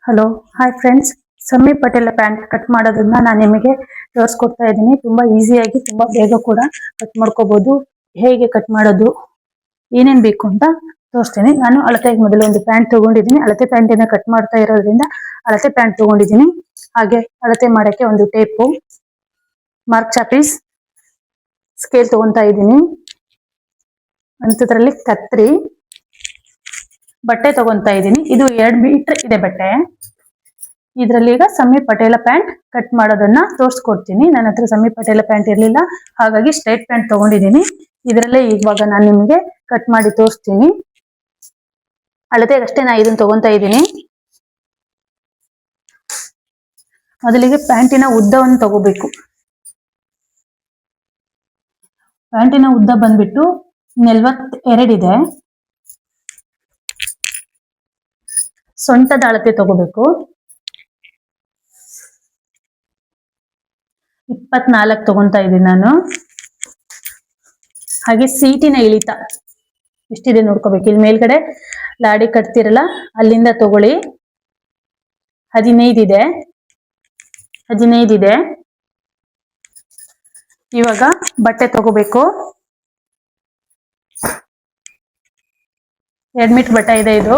Hello hi friends, ಸಮಿ ಪಟೇಲ pant cut ಮಾಡೋದನ್ನ ನಾನು ನಿಮಗೆ ತೋರಿಸ್ಕೊಡ್ತಾ ಇದ್ದೀನಿ. ತುಂಬಾ ಈಸಿಯಾಗಿ ತುಂಬಾ ಬೇಗ ಕೂಡ ಕಟ್ ಮಾಡ್ಕೋಬಹುದು. ಹೇಗೆ ಕಟ್ ಮಾಡೋದು, ಏನೇನ್ ಬೇಕು ಅಂತ ತೋರಿಸ್ತೀನಿ. ನಾನು ಅಳತೆಗೆ ಮೊದಲು ಒಂದು ಪ್ಯಾಂಟ್ ತಗೊಂಡಿದ್ದೀನಿ. ಅಳತೆ ಪ್ಯಾಂಟಿನ ಕಟ್ ಮಾಡ್ತಾ ಇರೋದ್ರಿಂದ ಅಳತೆ ಪ್ಯಾಂಟ್ ತಗೊಂಡಿದ್ದೀನಿ. ಹಾಗೆ ಅಳತೆ ಮಾಡಕ್ಕೆ ಒಂದು ಟೇಪು, ಮಾರ್ಕ್ ಚಾಪೀಸ್, ಸ್ಕೇಲ್ ತಗೊಂತಾ ಇದ್ದೀನಿ. ಅಂತದ್ರಲ್ಲಿ ಕತ್ರಿ, ಬಟ್ಟೆ ತಗೊಂತಾ ಇದ್ದೀನಿ. ಇದು 2 ಮೀಟರ್ ಇದೆ ಬಟ್ಟೆ. ಇದರಲ್ಲಿ ಈಗ ಸಮಿ ಪಟೇಲ ಪ್ಯಾಂಟ್ ಕಟ್ ಮಾಡೋದನ್ನ ತೋರಿಸ್ಕೊಡ್ತೀನಿ. ನನ್ನ ಹತ್ರ ಸಮಿ ಪಟೇಲ ಪ್ಯಾಂಟ್ ಇರಲಿಲ್ಲ, ಹಾಗಾಗಿ ಸ್ಟ್ರೈಟ್ ಪ್ಯಾಂಟ್ ತಗೊಂಡಿದ್ದೀನಿ. ಇದರಲ್ಲೇ ಇವಾಗ ನಾನು ನಿಮಗೆ ಕಟ್ ಮಾಡಿ ತೋರಿಸ್ತೀನಿ. ಅಳತೆಗಷ್ಟೇ ನಾನು ಇದನ್ನ ತಗೊಂತಾ ಇದ್ದೀನಿ. ಮೊದಲಿಗೆ ಪ್ಯಾಂಟಿನ ಉದ್ದವನ್ನು ತಗೋಬೇಕು. ಪ್ಯಾಂಟಿನ ಉದ್ದ ಬಂದ್ಬಿಟ್ಟು 42 ಇದೆ. ಸೊಂಟದ ಅಳತೆ ತಗೋಬೇಕು. 24 ತಗೊಂತಾ ಇದ್ದೀನಿ ನಾನು. ಹಾಗೆ ಸೀಟಿನ ಇಳಿತ ಎಷ್ಟಿದೆ ನೋಡ್ಕೋಬೇಕು. ಇಲ್ಲಿ ಮೇಲ್ಗಡೆ ಲಾಡಿ ಕಟ್ತಿರಲ್ಲ, ಅಲ್ಲಿಂದ ತಗೊಳ್ಳಿ. 15 ಇದೆ. ಇವಾಗ ಬಟ್ಟೆ ತಗೋಬೇಕು. 2 ಮೀಟರ್ ಬಟ್ಟೆ ಇದೆ ಇದು.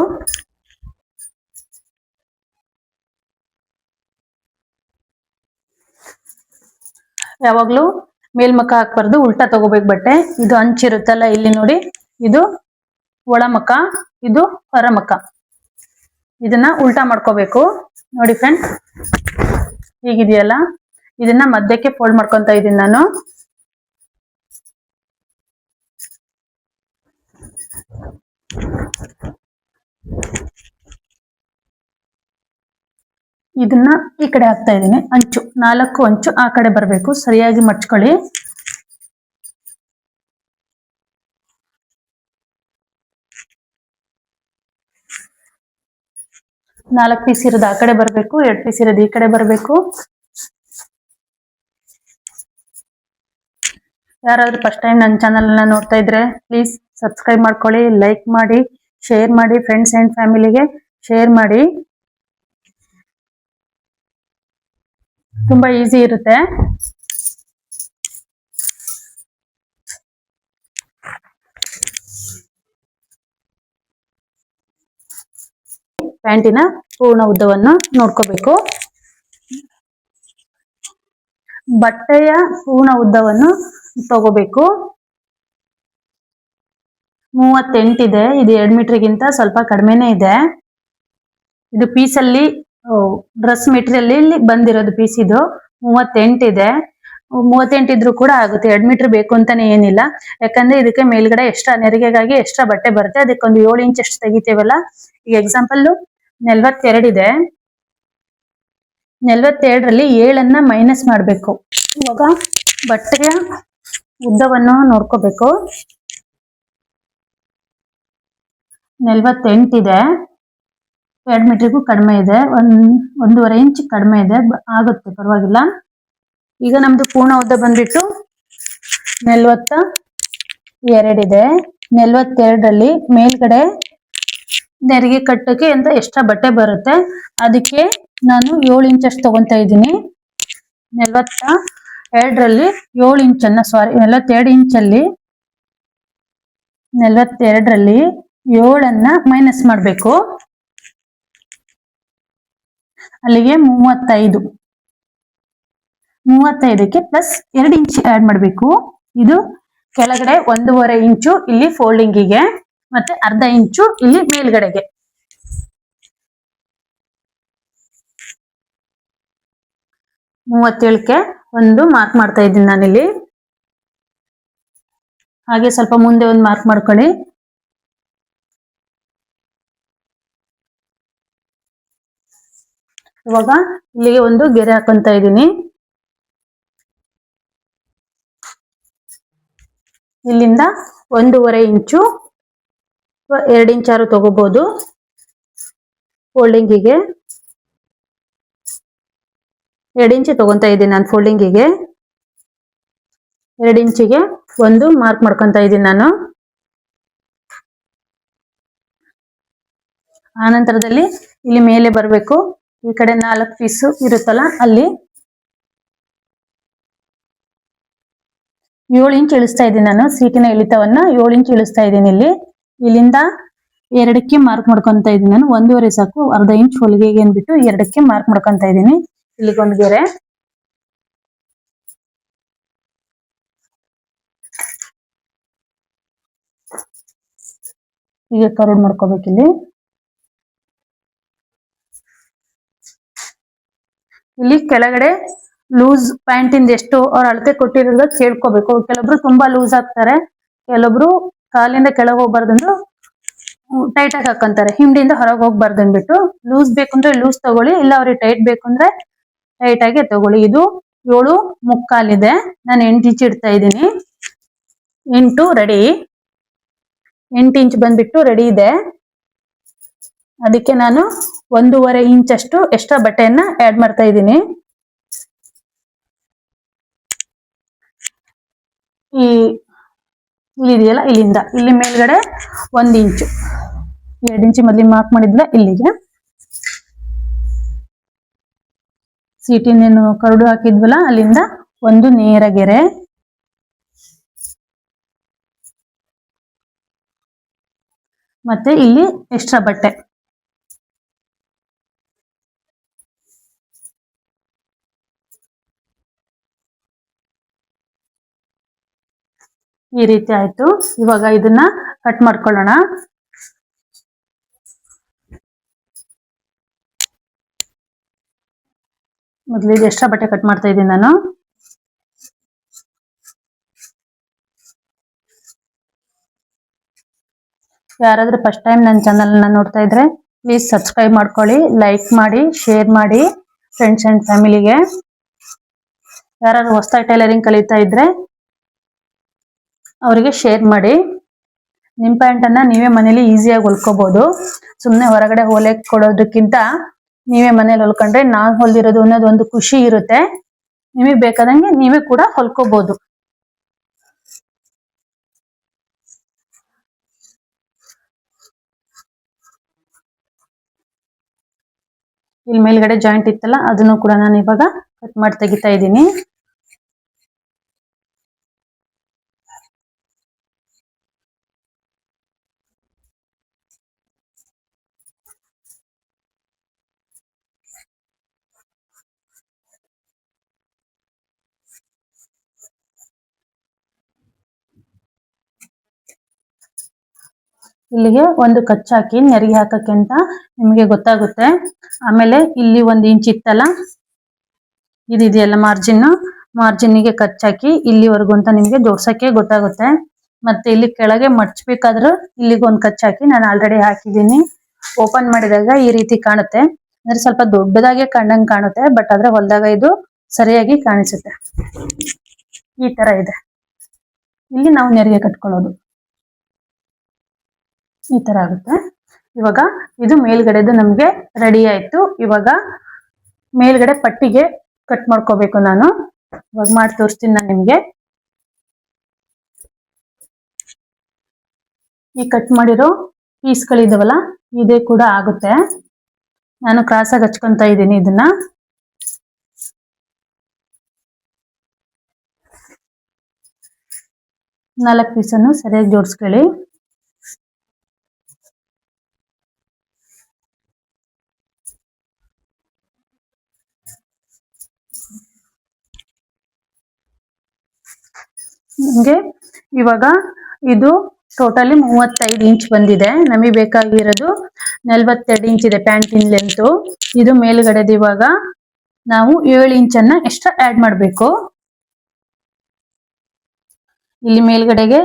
ಯಾವಾಗ್ಲೂ ಮೇಲ್ಮುಖ ಹಾಕ್ಬಾರ್ದು, ಉಲ್ಟಾ ತಗೋಬೇಕು ಬಟ್ಟೆ. ಇದು ಅಂಚಿರುತ್ತಲ್ಲ, ಇಲ್ಲಿ ನೋಡಿ, ಇದು ಒಳಮುಖ, ಇದು ಹೊರಮುಖ. ಇದನ್ನ ಉಲ್ಟಾ ಮಾಡ್ಕೋಬೇಕು. ನೋಡಿ ಫ್ರೆಂಡ್, ಹೀಗಿದೆಯಲ್ಲ, ಇದನ್ನ ಮಧ್ಯಕ್ಕೆ ಫೋಲ್ಡ್ ಮಾಡ್ಕೊಂತ ಇದ್ದೀನಿ ನಾನು. ಇದನ್ನ ಈ ಕಡೆ ಹಾಕ್ತಾ ಇದ್ದೀನಿ. ಅಂಚು 4 ಅಂಚು ಆ ಕಡೆ ಬರಬೇಕು. ಸರಿಯಾಗಿ ಮಡ್ಚ್ಕೊಳ್ಳಿ. ನಾಲ್ಕು ಪೀಸ್ ಇರೋದು ಆ ಕಡೆ ಬರಬೇಕು, 2 ಪೀಸ್ ಇರೋದು ಈ ಕಡೆ ಬರಬೇಕು. ಯಾರಾದ್ರೂ ಫಸ್ಟ್ ಟೈಮ್ ನನ್ನ ಚಾನಲ್ ಅನ್ನ ನೋಡ್ತಾ ಇದ್ರೆ ಪ್ಲೀಸ್ ಸಬ್ಸ್ಕ್ರೈಬ್ ಮಾಡ್ಕೊಳ್ಳಿ, ಲೈಕ್ ಮಾಡಿ, ಶೇರ್ ಮಾಡಿ, ಫ್ರೆಂಡ್ಸ್ ಅಂಡ್ ಫ್ಯಾಮಿಲಿಗೆ ಶೇರ್ ಮಾಡಿ. ತುಂಬಾ ಈಸಿ ಇರುತ್ತೆ. ಪ್ಯಾಂಟಿನ ಪೂರ್ಣ ಉದ್ದವನ್ನು ನೋಡ್ಕೋಬೇಕು. ಬಟ್ಟೆಯ ಪೂರ್ಣ ಉದ್ದವನ್ನು ತಗೋಬೇಕು. 38 ಇದೆ. ಇದು 2 ಮೀಟರ್ಗಿಂತ ಸ್ವಲ್ಪ ಕಡಿಮೆನೇ ಇದೆ. ಇದು ಪೀಸಲ್ಲಿ ಡ್ರೆಸ್ ಮೆಟೀರಿಯಲ್ ಬಂದಿರೋದು ಪೀಸ್. ಇದು 38 ಇದೆ. 38 ಇದ್ರೂ ಕೂಡ ಆಗುತ್ತೆ. 2 ಮೀಟರ್ ಬೇಕು ಅಂತಾನೆ ಏನಿಲ್ಲ. ಯಾಕಂದ್ರೆ ಇದಕ್ಕೆ ಮೇಲ್ಗಡೆ ಎಕ್ಸ್ಟ್ರಾ ನೆರಿಗೆಗಾಗಿ ಎಕ್ಸ್ಟ್ರಾ ಬಟ್ಟೆ ಬರುತ್ತೆ. ಅದಕ್ಕೊಂದು 7 ಇಂಚ್ ಅಷ್ಟು ತೆಗಿತೇವಲ್ಲ. ಈಗ ಎಕ್ಸಾಂಪಲ್ 42 ಇದೆ. 42ರಲ್ಲಿ 7ಅನ್ನ ಮೈನಸ್ ಮಾಡಬೇಕು. ಇವಾಗ ಬಟ್ಟೆಯ ಉದ್ದವನ್ನು ನೋಡ್ಕೋಬೇಕು. 48 ಇದೆ. 2 ಮೀಟರ್ಗೂ ಕಡಿಮೆ ಇದೆ. 1.5 ಇಂಚ್ ಕಡಿಮೆ ಇದೆ, ಆಗುತ್ತೆ, ಪರವಾಗಿಲ್ಲ. ಈಗ ನಮ್ದು ಪೂರ್ಣ ಉದ್ದ ಬಂದ್ಬಿಟ್ಟು 42 ಇದೆ. 42ರಲ್ಲಿ ಮೇಲ್ಗಡೆ ನೆರಿಗೆ ಕಟ್ಟಕ್ಕೆ ಅಂತ ಎಕ್ಸ್ಟ್ರಾ ಬಟ್ಟೆ ಬರುತ್ತೆ. ಅದಕ್ಕೆ ನಾನು 7 ಇಂಚ್ ಅಷ್ಟು ತಗೊಂತಾ ಇದ್ದೀನಿ. 42ರಲ್ಲಿ 7 ಇಂಚನ್ನ 42 ಇಂಚಲ್ಲಿ 42ರಲ್ಲಿ 7ಅನ್ನ ಮೈನಸ್ ಮಾಡಬೇಕು. ಅಲ್ಲಿಗೆ 35ಕ್ಕೆ ಪ್ಲಸ್ 2 ಇಂಚ್ ಆಡ್ ಮಾಡಬೇಕು. ಇದು ಕೆಳಗಡೆ 1.5 ಇಂಚು ಇಲ್ಲಿ ಫೋಲ್ಡಿಂಗಿಗೆ, ಮತ್ತೆ 1/2 ಇಂಚು ಇಲ್ಲಿ ಮೇಲ್ಗಡೆಗೆ. ಕ್ಕೆ ಒಂದು ಮಾರ್ಕ್ ಮಾಡ್ತಾ ಇದ್ದೀನಿ ನಾನಿಲ್ಲಿ. ಹಾಗೆ ಸ್ವಲ್ಪ ಮುಂದೆ ಒಂದು ಮಾರ್ಕ್ ಮಾಡ್ಕೊಳ್ಳಿ. ಇವಾಗ ಇಲ್ಲಿಗೆ ಒಂದು ಗೆರೆ ಹಾಕೊಂತ ಇದ್ದೀನಿ. ಇಲ್ಲಿಂದ 1.5 ಇಂಚು 2 ಇಂಚಾರು ತಗೋಬಹುದು ಫೋಲ್ಡಿಂಗಿಗೆ. 2 ಇಂಚ್ ತಗೊಂತಾ ಇದ್ದೀನಿ ನಾನು ಫೋಲ್ಡಿಂಗಿಗೆ. 2 ಇಂಚಿಗೆ ಒಂದು ಮಾರ್ಕ್ ಮಾಡ್ಕೊಂತ ಇದ್ದೀನಿ ನಾನು. ಆನಂತರದಲ್ಲಿ ಇಲ್ಲಿ ಮೇಲೆ ಬರಬೇಕು. ಈ ಕಡೆ 4 ಪೀಸ್ ಇರುತ್ತಲ್ಲ ಅಲ್ಲಿ 7 ಇಂಚ್ ಇಳಿಸ್ತಾ ಇದ್ದೀನಿ ನಾನು. ಸೀಟಿನ ಇಳಿತವನ್ನ 7 ಇಂಚ್ ಇಳಿಸ್ತಾ ಇದ್ದೀನಿ. ಇಲ್ಲಿಂದ 2ಕ್ಕೆ ಮಾರ್ಕ್ ಮಾಡ್ಕೊಂತ ಇದ್ದೀನಿ ನಾನು. 1.5 ಸಾಕು, ಅರ್ಧ ಇಂಚ್ ಹೊಲಿಗೆಗೆ ಅಂದ್ಬಿಟ್ಟು 2ಕ್ಕೆ ಮಾರ್ಕ್ ಮಾಡ್ಕೊಂತ ಇದ್ದೀನಿ. ಇಲ್ಲಿಗೊಂದು ಗೆರೆ, ಈಗ ಕರ್ವ್ ಮಾಡ್ಕೋಬೇಕು. ಇಲ್ಲಿ ಕೆಳಗಡೆ ಲೂಸ್ ಪ್ಯಾಂಟ್ ಇಂದ ಎಷ್ಟು ಅವ್ರ ಅಳತೆ ಕೊಟ್ಟಿರೋದ ಕೇಳ್ಕೋಬೇಕು. ಕೆಲವೊಬ್ರು ತುಂಬಾ ಲೂಸ್ ಹಾಕ್ತಾರೆ, ಕೆಲವೊಬ್ರು ಕಾಲಿಂದ ಕೆಳಗೆ ಹೋಗ್ಬಾರ್ದಂದು ಟೈಟ್ ಆಗಿ ಹಾಕಂತಾರೆ. ಹಿಂಡಿಯಿಂದ ಹೊರಗೆ ಹೋಗ್ಬಾರ್ದು ಅಂದ್ಬಿಟ್ಟು ಲೂಸ್ ಬೇಕಂದ್ರೆ ಲೂಸ್ ತಗೊಳ್ಳಿ, ಇಲ್ಲ ಅವ್ರಿಗೆ ಟೈಟ್ ಬೇಕಂದ್ರೆ ಟೈಟ್ ಆಗಿ ತಗೊಳ್ಳಿ. ಇದು 7.75 ಇದೆ, ನಾನು 8 ಇಂಚ್ ಇಡ್ತಾ ಇದ್ದೀನಿ. 8 ರೆಡಿ, 8 ಇಂಚ್ ಬಂದ್ಬಿಟ್ಟು ರೆಡಿ ಇದೆ. ಅದಕ್ಕೆ ನಾನು 1.5 ಇಂಚ್ ಅಷ್ಟು ಎಕ್ಸ್ಟ್ರಾ ಬಟ್ಟೆಯನ್ನ ಆಡ್ ಮಾಡ್ತಾ ಇದ್ದೀನಿ. ಇಲ್ಲಿದೆಯಲ್ಲ, ಇಲ್ಲಿಂದ ಇಲ್ಲಿ ಮೇಲ್ಗಡೆ 1 ಇಂಚು, 2 ಇಂಚ್ ಮೊದಲಿಗೆ ಮಾರ್ಕ್ ಮಾಡಿದ್ಲ, ಇಲ್ಲಿಗೆ ಸೀಟಿನೇನು ಕರಡು ಹಾಕಿದ್ವಲ್ಲ ಅಲ್ಲಿಂದ ಒಂದು ನೇರ ಗೆರೆ, ಮತ್ತೆ ಇಲ್ಲಿ ಎಕ್ಸ್ಟ್ರಾ ಬಟ್ಟೆ. ಈ ರೀತಿ ಆಯ್ತು. ಇವಾಗ ಇದನ್ನ ಕಟ್ ಮಾಡ್ಕೊಳ್ಳೋಣ. ಮೊದಲಿಗೆ ಎಕ್ಸ್ಟ್ರಾ ಬಟ್ಟೆ ಕಟ್ ಮಾಡ್ತಾ ಇದ್ದೀನಿ ನಾನು. ಯಾರಾದ್ರೂ ಫಸ್ಟ್ ಟೈಮ್ ನನ್ನ ಚಾನಲ್ನ ನೋಡ್ತಾ ಇದ್ರೆ ಪ್ಲೀಸ್ ಸಬ್ಸ್ಕ್ರೈಬ್ ಮಾಡ್ಕೊಳ್ಳಿ, ಲೈಕ್ ಮಾಡಿ, ಶೇರ್ ಮಾಡಿ ಫ್ರೆಂಡ್ಸ್ ಅಂಡ್ ಫ್ಯಾಮಿಲಿಗೆ. ಯಾರಾದ್ರೂ ಹೊಸದಾಗಿ ಟೈಲರಿಂಗ್ ಕಲಿತಾ ಇದ್ರೆ ಅವರಿಗೆ ಶೇರ್ ಮಾಡಿ. ನಿಮ್ಮ ಪ್ಯಾಂಟನ್ನು ನೀವೇ ಮನೇಲಿ ಈಸಿಯಾಗಿ ಹೊಲ್ಕೋಬಹುದು. ಸುಮ್ಮನೆ ಹೊರಗಡೆ ಹೊಲಿಯಕ್ಕೆ ಕೊಡೋದಕ್ಕಿಂತ ನೀವೇ ಮನೇಲಿ ಹೊಲ್ಕೊಂಡ್ರೆ ನಾನು ಹೊಲ್ದಿರೋದು ಅನ್ನೋದು ಒಂದು ಖುಷಿ ಇರುತ್ತೆ. ನಿಮಗೆ ಬೇಕಾದಂಗೆ ನೀವೇ ಕೂಡ ಹೊಲ್ಕೋಬಹುದು. ಇಲ್ಲಿ ಮೇಲ್ಗಡೆ ಜಾಯಿಂಟ್ ಇತ್ತಲ್ಲ ಅದನ್ನು ಕೂಡ ನಾನು ಇವಾಗ ಕಟ್ ಮಾಡಿ ತೆಗಿತಾ ಇದ್ದೀನಿ. ಇಲ್ಲಿಗೆ ಒಂದು ಕಚ್ ಹಾಕಿ ನೆರಿಗೆ ಹಾಕಕ್ಕೆ ಅಂತ ನಿಮಗೆ ಗೊತ್ತಾಗುತ್ತೆ. ಆಮೇಲೆ ಇಲ್ಲಿ 1 ಇಂಚ್ ಇತ್ತಲ್ಲ, ಇದೆಯಲ್ಲ ಮಾರ್ಜಿನ್ಗೆ ಕಚ್ ಹಾಕಿ ಇಲ್ಲಿವರೆಗೂ ಅಂತ ನಿಮಗೆ ಜೋಡ್ಸಕ್ಕೆ ಗೊತ್ತಾಗುತ್ತೆ. ಮತ್ತೆ ಇಲ್ಲಿ ಕೆಳಗೆ ಮಡ್ಚ್ಬೇಕಾದ್ರೂ ಇಲ್ಲಿಗೆ ಒಂದು ಕಚ್ ಹಾಕಿ ನಾನು ಆಲ್ರೆಡಿ ಹಾಕಿದ್ದೀನಿ. ಓಪನ್ ಮಾಡಿದಾಗ ಈ ರೀತಿ ಕಾಣುತ್ತೆ, ಅಂದ್ರೆ ಸ್ವಲ್ಪ ದೊಡ್ಡದಾಗೆ ಕಂಡಂಗೆ ಕಾಣುತ್ತೆ, ಬಟ್ ಆದ್ರೆ ಹೊಲ್ದಾಗ ಇದು ಸರಿಯಾಗಿ ಕಾಣಿಸುತ್ತೆ. ಈ ತರ ಇದೆ. ಇಲ್ಲಿ ನಾವು ನೆರಿಗೆ ಕಟ್ಕೊಳ್ಳೋದು ಈ ತರ ಆಗುತ್ತೆ. ಇವಾಗ ಇದು ಮೇಲ್ಗಡೆದು ನಮ್ಗೆ ರೆಡಿ ಆಯ್ತು. ಇವಾಗ ಮೇಲ್ಗಡೆ ಪಟ್ಟಿಗೆ ಕಟ್ ಮಾಡ್ಕೋಬೇಕು ನಾನು. ಇವಾಗ ಮಾಡಿ ತೋರಿಸ್ತೀನಿ ನಾನು ನಿಮ್ಗೆ. ಈ ಕಟ್ ಮಾಡಿರೋ ಪೀಸ್ಗಳಿದಾವಲ್ಲ ಇದೇ ಕೂಡ ಆಗುತ್ತೆ. ನಾನು ಕ್ರಾಸ್ ಆಗಿ ಹಚ್ಕೊಂತ ಇದ್ದೀನಿ. ಇದನ್ನ ನಾಲ್ಕು ಪೀಸನ್ನು ಸರಿಯಾಗಿ ಜೋಡಿಸ್ಕೊಳ್ಳಿ. ನಿಮಗೆ ಇವಾಗ ಇದು ಟೋಟಲಿ 35 ಇಂಚ್ ಬಂದಿದೆ. ನಮಗೆ ಬೇಕಾಗಿರೋದು 42 ಇಂಚ್ ಇದೆ ಪ್ಯಾಂಟಿನ ಲೆಂತು. ಇದು ಮೇಲ್ಗಡೆದು ಇವಾಗ ನಾವು 7 ಇಂಚನ್ನ ಎಕ್ಸ್ಟ್ರಾ ಆಡ್ ಮಾಡಬೇಕು. ಇಲ್ಲಿ ಮೇಲ್ಗಡೆಗೆ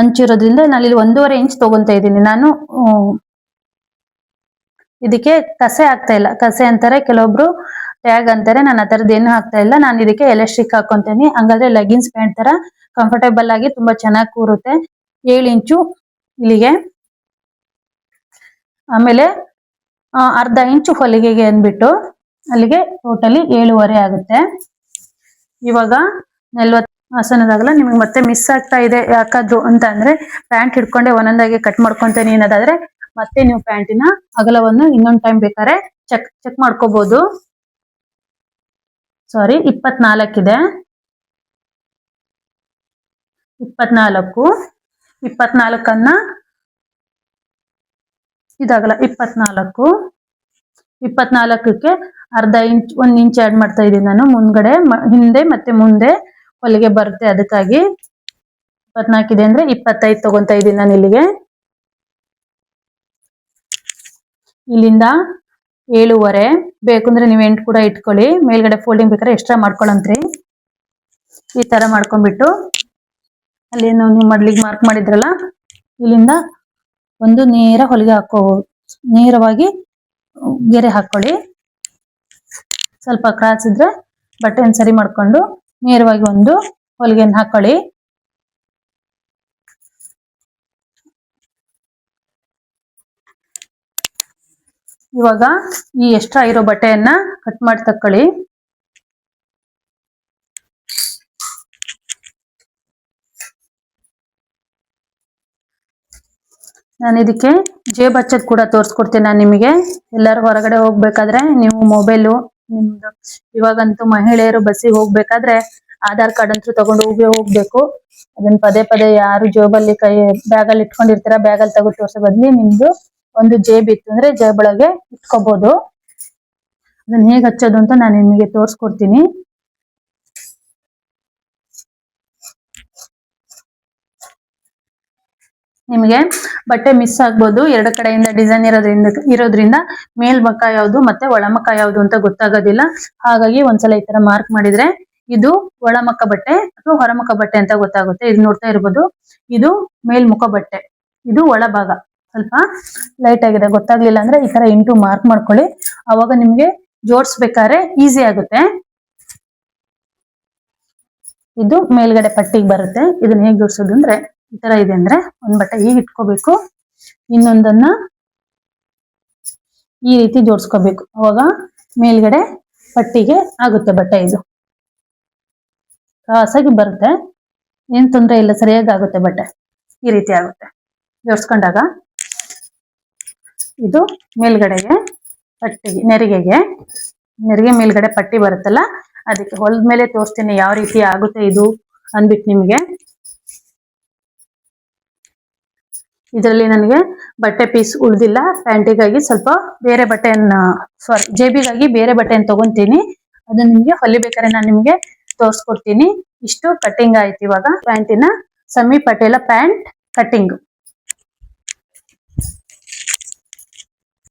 ಅಂಚಿರೋದ್ರಿಂದ ನಾನು ಇಲ್ಲಿ 1.5 ಇಂಚ್ ತಗೊಂತಾ ಇದ್ದೀನಿ. ನಾನು ಇದಕ್ಕೆ ಕಸೆ ಆಗ್ತಾ ಇಲ್ಲ, ಕಸೆ ಅಂತಾರೆ ಕೆಲವೊಬ್ರು, ಟ್ಯಾಗ್ ಅಂತಾರೆ. ನಾನು ಆ ತರದ್ದು ಏನು ಹಾಕ್ತಾ ಇಲ್ಲ. ನಾನು ಇದಕ್ಕೆ ಎಲಾಸ್ಟಿಕ್ ಹಾಕೊಂತೀನಿ. ಹಂಗಾದ್ರೆ ಲೆಗಿನ್ಸ್ ಪ್ಯಾಂಟ್ ತರ ಕಂಫರ್ಟೇಬಲ್ ಆಗಿ ತುಂಬಾ ಚೆನ್ನಾಗಿ ಕೂರುತ್ತೆ. 7 ಇಂಚು ಇಲ್ಲಿಗೆ, ಆಮೇಲೆ ಅರ್ಧ ಇಂಚು ಹೊಲಿಗೆಗೆ ಅಂದ್ಬಿಟ್ಟು ಅಲ್ಲಿಗೆ ಟೋಟಲಿ 7.5 ಆಗುತ್ತೆ. ಇವಾಗ 40 ಆಸನದಾಗಲ್ಲ ನಿಮಗೆ ಮತ್ತೆ ಮಿಸ್ ಆಗ್ತಾ ಇದೆ ಯಾಕಾದ್ರು ಅಂತ ಅಂದ್ರೆ ಪ್ಯಾಂಟ್ ಹಿಡ್ಕೊಂಡೆ ಒಂದೊಂದಾಗಿ ಕಟ್ ಮಾಡ್ಕೊಂತೇನೆ ಅನ್ನೋದಾದ್ರೆ ಮತ್ತೆ ನೀವು ಪ್ಯಾಂಟಿನ ಅಗಲವನ್ನು ಇನ್ನೊಂದು ಟೈಮ್ ಬೇಕಾದ್ರೆ ಚೆಕ್ ಮಾಡ್ಕೋಬಹುದು. ಸಾರಿ, 24 ಇದೆ. 24 24 ಇದಾಗಲ್ಲ. 24ಕ್ಕೆ ಅರ್ಧ ಇಂಚ್ 1 ಇಂಚ್ ಆಡ್ ಮಾಡ್ತಾ ಇದ್ದೀನಿ ನಾನು. ಮುಂದ್ಗಡೆ ಹಿಂದೆ ಮತ್ತೆ ಮುಂದೆ ಹೊಲಿಗೆ ಬರುತ್ತೆ, ಅದಕ್ಕಾಗಿ 24 ಇದೆ ಅಂದ್ರೆ 25 ತಗೊಂತಾ ಇದ್ದೀನಿ ನಾನು ಇಲ್ಲಿಗೆ. ಇಲ್ಲಿಂದ 7.5 ಬೇಕಂದ್ರೆ ನೀವು 8 ಕೂಡ ಇಟ್ಕೊಳ್ಳಿ. ಮೇಲ್ಗಡೆ ಫೋಲ್ಡಿಂಗ್ ಬೇಕಾದ್ರೆ ಎಕ್ಸ್ಟ್ರಾ ಮಾಡ್ಕೊಳ್ಳಂತ್ರಿ. ಈ ತರ ಮಾಡ್ಕೊಂಡ್ಬಿಟ್ಟು ಅಲ್ಲಿ ನೀವು ಮೊದಲಿಗೆ ಮಾರ್ಕ್ ಮಾಡಿದ್ರಲ್ಲ, ಇಲ್ಲಿಂದ ಒಂದು ನೇರ ಹೊಲಿಗೆ ಹಾಕೋಬಹುದು. ನೇರವಾಗಿ ಗೆರೆ ಹಾಕೊಳ್ಳಿ. ಸ್ವಲ್ಪ ಕ್ರಾಸ್ ಇದ್ರೆ ಬಟ್ಟೆಯನ್ನು ಸರಿ ಮಾಡ್ಕೊಂಡು ನೇರವಾಗಿ ಒಂದು ಹೊಲಿಗೆಯನ್ನು ಹಾಕೊಳ್ಳಿ. ಇವಾಗ ಈ ಎಕ್ಸ್ಟ್ರಾ ಇರೋ ಬಟ್ಟೆಯನ್ನ ಕಟ್ ಮಾಡಿ ತಕ್ಕೊಳ್ಳಿ. ನಾನು ಇದಕ್ಕೆ ಜೇಬ್ ಹಚ್ಚೋದು ಕೂಡ ತೋರಿಸ್ಕೊಡ್ತೀನಿ ನಾನು ನಿಮಗೆ. ಎಲ್ಲರೂ ಹೊರಗಡೆ ಹೋಗ್ಬೇಕಾದ್ರೆ ನೀವು ಮೊಬೈಲು ನಿಮ್ದು, ಇವಾಗಂತೂ ಮಹಿಳೆಯರು ಬಸ್ಸಿಗೆ ಹೋಗ್ಬೇಕಾದ್ರೆ ಆಧಾರ್ ಕಾರ್ಡ್ ಅಂತೂ ತಗೊಂಡು ಹೋಗ್ಬೇಕು. ಅದನ್ನ ಪದೇ ಪದೇ ಯಾರು ಜೇಬಲ್ಲಿ ಬ್ಯಾಗಲ್ಲಿ ಇಟ್ಕೊಂಡಿರ್ತೀರ, ಬ್ಯಾಗಲ್ಲಿ ತಗೊಂಡು ತೋರ್ಸೋ ಬದ್ಲಿ ನಿಮ್ದು ಒಂದು ಜೇಬ್ ಇತ್ತು ಅಂದ್ರೆ ಜೇಬ್ ಒಳಗೆ ಇಟ್ಕೋಬಹುದು. ಅದನ್ನ ಹೇಗೆ ಹಚ್ಚೋದು ಅಂತ ನಾನು ನಿಮಗೆ ತೋರಿಸ್ಕೊಡ್ತೀನಿ. ನಿಮಗೆ ಬಟ್ಟೆ ಮಿಸ್ ಆಗ್ಬೋದು, ಎರಡು ಕಡೆಯಿಂದ ಡಿಸೈನ್ ಇರೋದ್ರಿಂದ ಮೇಲ್ಮುಖ ಯಾವುದು ಮತ್ತೆ ಒಳಮುಖ ಯಾವುದು ಅಂತ ಗೊತ್ತಾಗೋದಿಲ್ಲ. ಹಾಗಾಗಿ ಒಂದ್ಸಲ ಈ ತರ ಮಾರ್ಕ್ ಮಾಡಿದ್ರೆ ಇದು ಒಳಮುಖ ಬಟ್ಟೆ ಅಥವಾ ಹೊರಮುಖ ಬಟ್ಟೆ ಅಂತ ಗೊತ್ತಾಗುತ್ತೆ. ಇದು ನೋಡ್ತಾ ಇರ್ಬೋದು, ಇದು ಮೇಲ್ಮುಖ ಬಟ್ಟೆ, ಇದು ಒಳಭಾಗ. ಸ್ವಲ್ಪ ಲೈಟ್ ಆಗಿದೆ, ಗೊತ್ತಾಗ್ಲಿಲ್ಲ ಅಂದ್ರೆ ಈ ತರ ಇಂಟು ಮಾರ್ಕ್ ಮಾಡ್ಕೊಳ್ಳಿ. ಅವಾಗ ನಿಮ್ಗೆ ಜೋಡಿಸ್ಬೇಕಾದ್ರೆ ಈಸಿ ಆಗುತ್ತೆ. ಇದು ಮೇಲ್ಗಡೆ ಪಟ್ಟಿಗೆ ಬರುತ್ತೆ. ಇದನ್ನ ಹೇಗೆ ಜೋಡಿಸೋದು ಅಂದ್ರೆ ಈ ತರ ಇದೆ ಅಂದ್ರೆ ಒಂದ್ ಬಟ್ಟೆ ಹೀಗೆ ಇಟ್ಕೋಬೇಕು, ಇನ್ನೊಂದನ್ನ ಈ ರೀತಿ ಜೋಡಿಸ್ಕೋಬೇಕು. ಅವಾಗ ಮೇಲ್ಗಡೆ ಪಟ್ಟಿಗೆ ಆಗುತ್ತೆ ಬಟ್ಟೆ. ಇದು ಕ್ರಾಸಾಗಿ ಬರುತ್ತೆ, ಏನ್ ತೊಂದರೆ ಇಲ್ಲ, ಸರಿಯಾಗಿ ಆಗುತ್ತೆ ಬಟ್ಟೆ. ಈ ರೀತಿ ಆಗುತ್ತೆ ಜೋಡಿಸ್ಕೊಂಡಾಗ. ಇದು ಮೇಲ್ಗಡೆಗೆ ಪಟ್ಟಿಗೆ ನೆರಿಗೆ ಮೇಲ್ಗಡೆ ಪಟ್ಟಿ ಬರುತ್ತಲ್ಲ, ಅದಕ್ಕೆ ಹೊಲದ ಮೇಲೆ ತೋರಿಸ್ತೀನಿ ಯಾವ ರೀತಿ ಆಗುತ್ತೆ ಇದು ಅಂದ್ಬಿಟ್ಟು ನಿಮ್ಗೆ. ಇದರಲ್ಲಿ ನನಗೆ ಬಟ್ಟೆ ಪೀಸ್ ಉಳಿದಿಲ್ಲ, ಪ್ಯಾಂಟಿಗಾಗಿ ಸ್ವಲ್ಪ ಬೇರೆ ಬಟ್ಟೆಯನ್ನ, ಸಾರಿ ಜೇಬಿಗಾಗಿ ಬೇರೆ ಬಟ್ಟೆಯನ್ನು ತಗೊಂತೀನಿ. ಅದನ್ನ ನಿಮ್ಗೆ ಹೊಲಿಬೇಕಾದ್ರೆ ನಾನು ನಿಮ್ಗೆ ತೋರಿಸ್ಕೊಡ್ತೀನಿ. ಇಷ್ಟು ಕಟ್ಟಿಂಗ್ ಆಯ್ತು. ಇವಾಗ ಪ್ಯಾಂಟಿನ ಸಮಿ ಪಟೇಲ ಪ್ಯಾಂಟ್ ಕಟ್ಟಿಂಗ್.